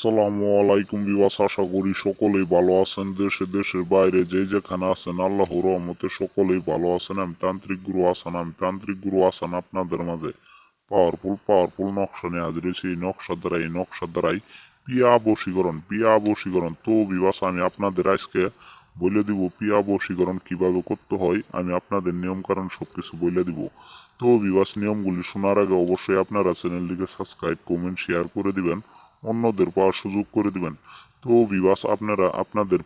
আসসালামু আলাইকুম বিওয়াস, আশা করি সকলেই ভালো আছেন। দেশের বাইরে যে যেখানে আছেন আল্লাহর রহমতে সকলেই ভালো আছেন। আমি তান্ত্রিক গুরু আসান আপনাদের মাঝে পাওয়ারফুল নকশা নিয়ে হাজির হয়েছি। এই নকশা দ্বারাই পিয়া বশীকরণ। তো বিওয়াস, আমি আপনাদের আজকে বলে দিব পিয়া বশীকরণ কিভাবে করতে হয়। আমি আপনাদের নিয়ম কারণ সবকিছু বলে দিব। তো বিওয়াস, নিয়মগুলি শোনার আগে অবশ্যই আপনারা চ্যানেলটিকে সাবস্ক্রাইব, কমেন্ট, শেয়ার করে দিবেন, অন্যদের পাওয়ার সুযোগ করে দিবেন। তো বিবাস, আপনারা আপনাদের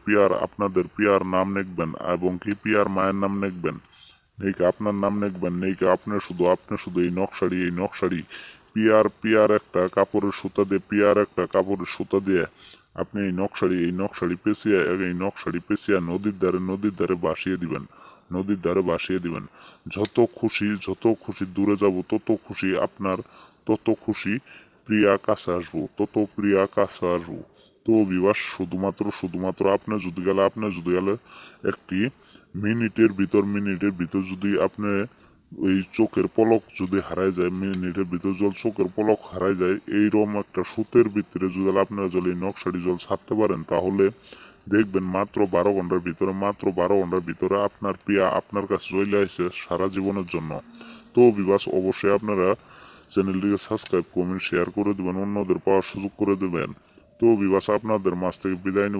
পিয়ার নাম লিখবেন এবং কি পিয়ার মায়ের নাম লিখবেন। নেইকে আপনার নাম লিখবেন, নেইকে আপনি শুধু এই নকশাড়ি পিয়ার একটা কাপড়ের সুতা দিয়ে আপনি এই নকশাড়ি পেঁচিয়ে নদীর ধারে ভাসিয়ে দিবেন। যত খুশি দূরে যাব তত খুশি প্রিয়া কাছে আসবো। তো বিবাস, শুধুমাত্র আপনি যদি গেলে একটি মিনিটের ভিতর যদি আপনি ওই চোখের পলক যদি হারায় যায়, মিনিটের ভিতর জল চোখের পলক হারায় যায়, এইরকম একটা সুতের ভিতরে যদি আপনারা এই নকশাটি জল ছাড়তে পারেন, তাহলে দেখবেন মাত্র 12 ঘন্টার ভিতরে আপনার প্রিয়া আপনার কাছে চলে আসছে সারা জীবনের জন্য। তো বিবাস, অবশ্যই আপনারা চ্যানেলটিকে সাবস্ক্রাইব, কমেন্ট, শেয়ার করে দেবেন, অন্যদের পাওয়ার সুযোগ করে দেবেন। তো বিবাস, আপনাদের মাছ থেকে বিদায় নেব।